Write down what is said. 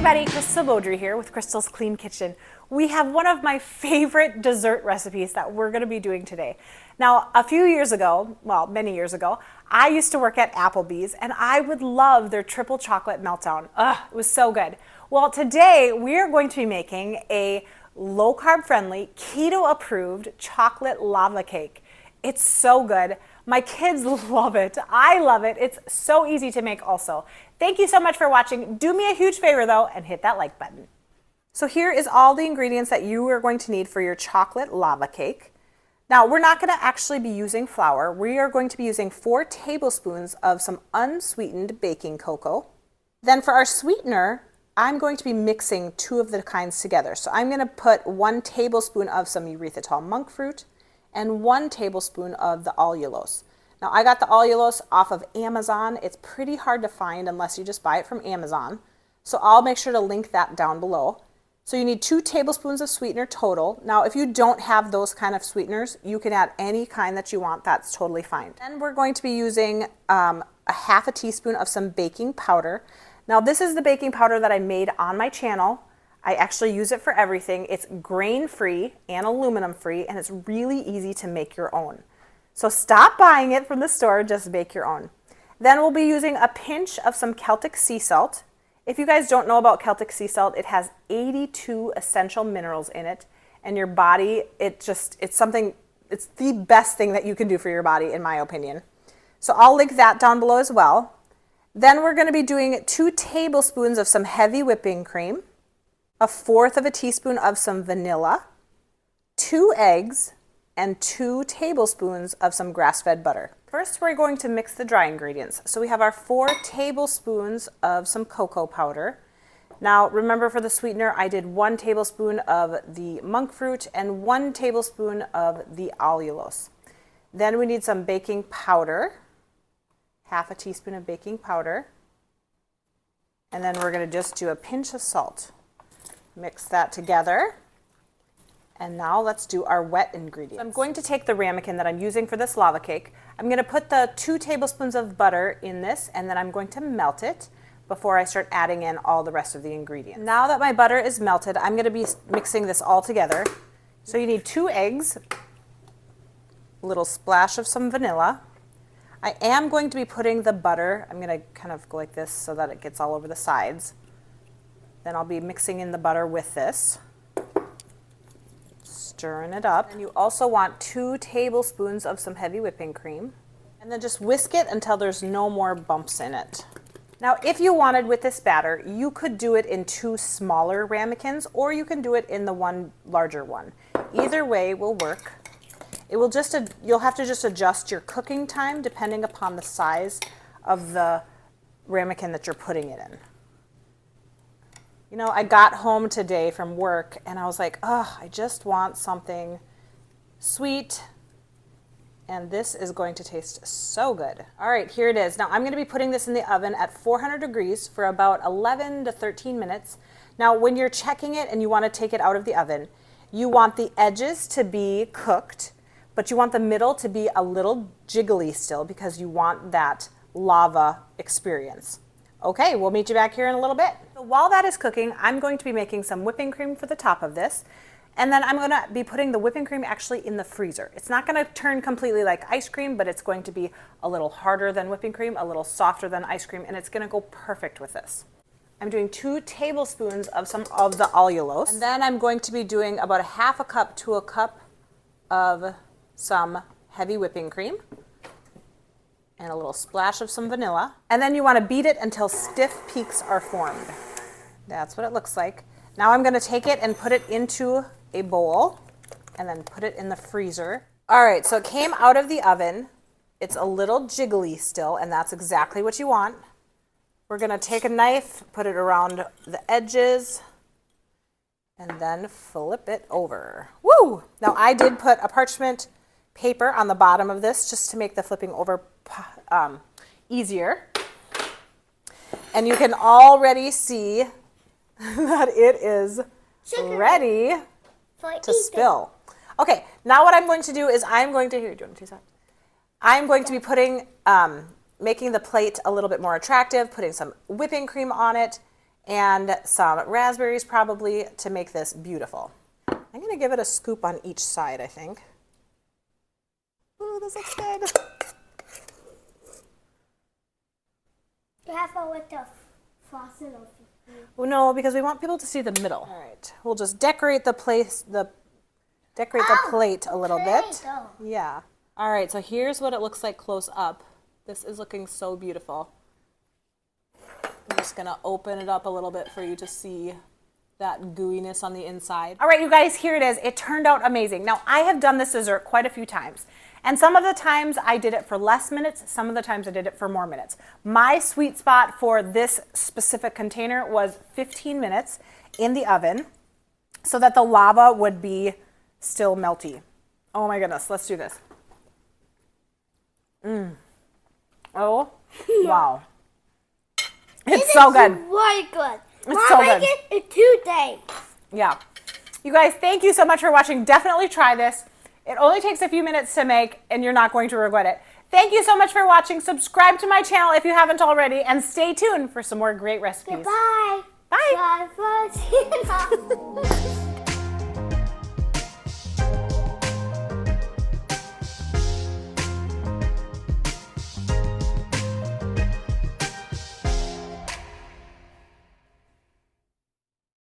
everybody, Crystal Beaudry here with Crystal's Clean Kitchen. We have one of my favorite dessert recipes that we're going to be doing today. Now, a few years ago, well, many years ago, I used to work at Applebee's and I would love their triple chocolate meltdown. Ugh, it was so good. Well, today we are going to be making a low-carb friendly, keto-approved chocolate lava cake. It's so good. My kids love it. I love it. It's so easy to make also. Thank you so much for watching. Do me a huge favor though and hit that like button. So here is all the ingredients that you are going to need for your chocolate lava cake. Now we're not going to actually be using flour. We are going to be using 4 tablespoons of some unsweetened baking cocoa. Then for our sweetener, I'm going to be mixing 2 of the kinds together. So I'm going to put 1 tablespoon of some erythritol monk fruit and 1 tablespoon of the allulose. Now I got the allulose off of Amazon. It's pretty hard to find unless you just buy it from Amazon. So I'll make sure to link that down below. So you need 2 tablespoons of sweetener total. Now if you don't have those kind of sweeteners, you can add any kind that you want. That's totally fine. Then we're going to be using a half a teaspoon of some baking powder. Now this is the baking powder that I made on my channel. I actually use it for everything. It's grain-free and aluminum-free, and it's really easy to make your own. So stop buying it from the store, just make your own. Then we'll be using a pinch of some Celtic Sea Salt. If you guys don't know about Celtic Sea Salt, it has 82 essential minerals in it, and your body, it's the best thing that you can do for your body, in my opinion. So I'll link that down below as well. Then we're going to be doing 2 tablespoons of some heavy whipping cream, 1/4 of a teaspoon of some vanilla, 2 eggs, and 2 tablespoons of some grass-fed butter. First, we're going to mix the dry ingredients. So we have our 4 tablespoons of some cocoa powder. Now, remember for the sweetener, I did 1 tablespoon of the monk fruit and 1 tablespoon of the allulose. Then we need some baking powder, half a teaspoon of baking powder. And then we're going to just do a pinch of salt. Mix that together. And now let's do our wet ingredients. So I'm going to take the ramekin that I'm using for this lava cake. I'm going to put the 2 tablespoons of butter in this, and then I'm going to melt it before I start adding in all the rest of the ingredients. Now that my butter is melted, I'm going to be mixing this all together. So you need 2 eggs, a little splash of some vanilla. I am going to be putting the butter, I'm going to kind of go like this so that it gets all over the sides. Then I'll be mixing in the butter with this. Stirring it up. And you also want 2 tablespoons of some heavy whipping cream. And then just whisk it until there's no more bumps in it. Now, if you wanted with this batter, you could do it in 2 smaller ramekins, or you can do it in the 1 larger one. Either way will work. It will just, you'll have to just adjust your cooking time depending upon the size of the ramekin that you're putting it in. You know, I got home today from work and I was like, oh, I just want something sweet. And this is going to taste so good. All right, here it is. Now I'm going to be putting this in the oven at 400 degrees for about 11 to 13 minutes. Now when you're checking it and you want to take it out of the oven, you want the edges to be cooked, but you want the middle to be a little jiggly still because you want that lava experience. Okay, we'll meet you back here in a little bit. So while that is cooking, I'm going to be making some whipping cream for the top of this. And then I'm going to be putting the whipping cream actually in the freezer. It's not going to turn completely like ice cream, but it's going to be a little harder than whipping cream, a little softer than ice cream, and it's going to go perfect with this. I'm doing 2 tablespoons of some of the allulose. And then I'm going to be doing about 1/2 cup to a cup of some heavy whipping cream. And a little splash of some vanilla. And then you want to beat it until stiff peaks are formed. That's what it looks like. Now I'm going to take it and put it into a bowl and then put it in the freezer. All right, so it came out of the oven. It's a little jiggly still, and that's exactly what you want. We're going to take a knife, put it around the edges, and then flip it over. Woo! Now I did put a parchment paper on the bottom of this just to make the flipping over easier. And you can already see that it is ready to spill. Okay, now what I'm going to do is I'm going to, here, do you want to taste that? I'm going to be putting, making the plate a little bit more attractive, putting some whipping cream on it, and some raspberries probably to make this beautiful. I'm gonna give it a scoop on each side, I think. Ooh, this looks good. Careful with the frosting of it. Well, no, because we want people to see the middle. All right, we'll just decorate the plate a little bit. Yeah. All right, so here's what it looks like close up. This is looking so beautiful. I'm just gonna open it up a little bit for you to see that gooiness on the inside. All right, you guys, here it is. It turned out amazing. Now, I have done this dessert quite a few times, and some of the times I did it for less minutes, some of the times I did it for more minutes. My sweet spot for this specific container was 15 minutes in the oven so that the lava would be still melty. Oh my goodness, let's do this. Oh, wow. It's so good. Really good. It's so good. Make it in 2 days. Yeah. You guys, thank you so much for watching. Definitely try this. It only takes a few minutes to make, and you're not going to regret it. Thank you so much for watching. Subscribe to my channel if you haven't already, and stay tuned for some more great recipes. Goodbye. Bye. Bye.